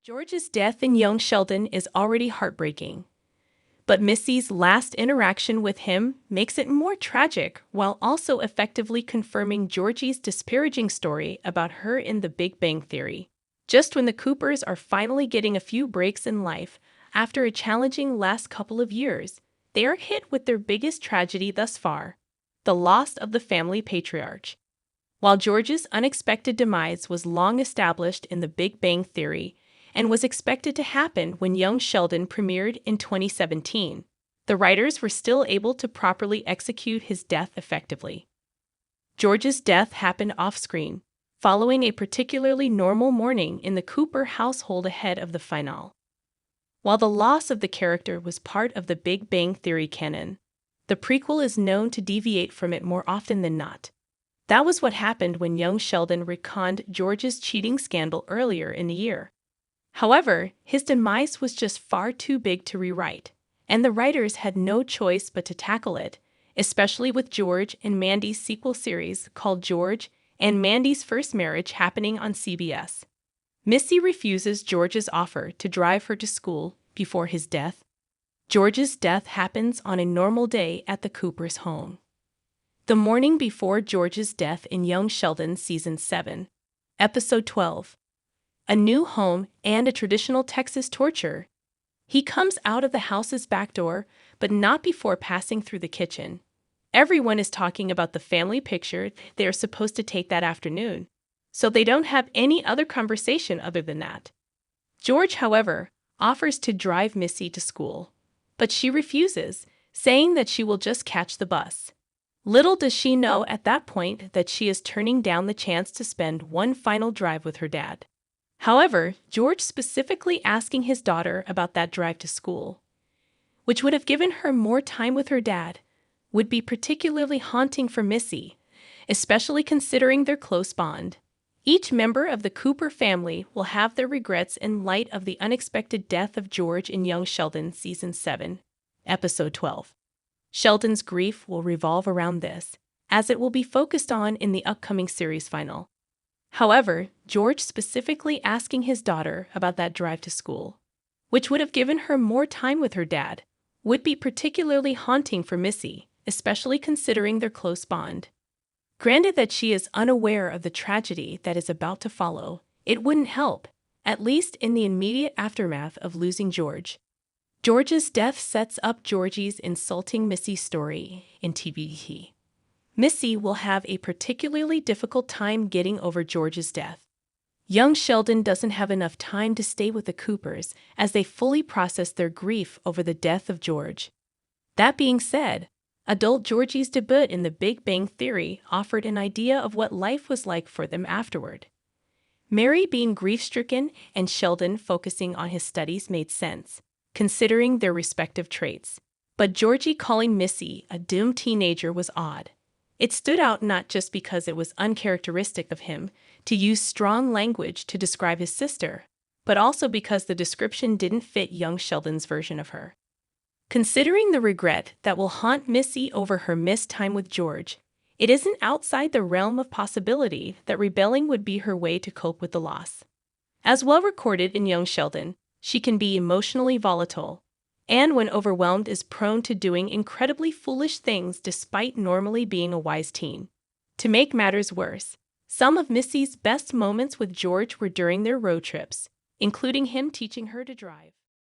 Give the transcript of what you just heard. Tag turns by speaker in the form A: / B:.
A: George's death in young Sheldon is already heartbreaking, but Missy's last interaction with him makes it more tragic while also effectively confirming Georgie's disparaging story about her in The Big Bang Theory. Just when the Coopers are finally getting a few breaks in life after a challenging last couple of years, they are hit with their biggest tragedy thus far, the loss of the family patriarch. While George's unexpected demise was long established in The Big Bang Theory and was expected to happen when Young Sheldon premiered in 2017, the writers were still able to properly execute his death effectively. George's death happened off-screen, following a particularly normal morning in the Cooper household ahead of the finale. While the loss of the character was part of the Big Bang Theory canon, the prequel is known to deviate from it more often than not. That was what happened when young Sheldon reconned George's cheating scandal earlier in the year. However, his demise was just far too big to rewrite, and the writers had no choice but to tackle it, especially with George and Mandy's sequel series called George and Mandy's First Marriage happening on CBS. Missy refuses George's offer to drive her to school before his death. George's death happens on a normal day at the Coopers' home. The morning before George's death in Young Sheldon Season 7, Episode 12, A New Home and a Traditional Texas Torture, he comes out of the house's back door, but not before passing through the kitchen. Everyone is talking about the family picture they are supposed to take that afternoon, so they don't have any other conversation other than that. George, however, offers to drive Missy to school, but she refuses, saying that she will just catch the bus. Little does she know at that point that she is turning down the chance to spend one final drive with her dad. However, George specifically asking his daughter about that drive to school, which would have given her more time with her dad, would be particularly haunting for Missy, especially considering their close bond. Each member of the Cooper family will have their regrets in light of the unexpected death of George in Young Sheldon Season 7, Episode 12. Sheldon's grief will revolve around this, as it will be focused on in the upcoming series final. However, George specifically asking his daughter about that drive to school, which would have given her more time with her dad, would be particularly haunting for Missy, especially considering their close bond. Granted that she is unaware of the tragedy that is about to follow, it wouldn't help, at least in the immediate aftermath of losing George. George's death sets up Georgie's insulting Missy story in TBBT. Missy will have a particularly difficult time getting over George's death. Young Sheldon doesn't have enough time to stay with the Coopers as they fully process their grief over the death of George. That being said, adult Georgie's debut in The Big Bang Theory offered an idea of what life was like for them afterward. Mary being grief-stricken and Sheldon focusing on his studies made sense, considering their respective traits. But Georgie calling Missy a doomed teenager was odd. It stood out not just because it was uncharacteristic of him to use strong language to describe his sister, but also because the description didn't fit young Sheldon's version of her. Considering the regret that will haunt Missy over her missed time with George, it isn't outside the realm of possibility that rebelling would be her way to cope with the loss. As well recorded in Young Sheldon, she can be emotionally volatile, and when overwhelmed is prone to doing incredibly foolish things despite normally being a wise teen. To make matters worse, some of Missy's best moments with George were during their road trips, including him teaching her to drive.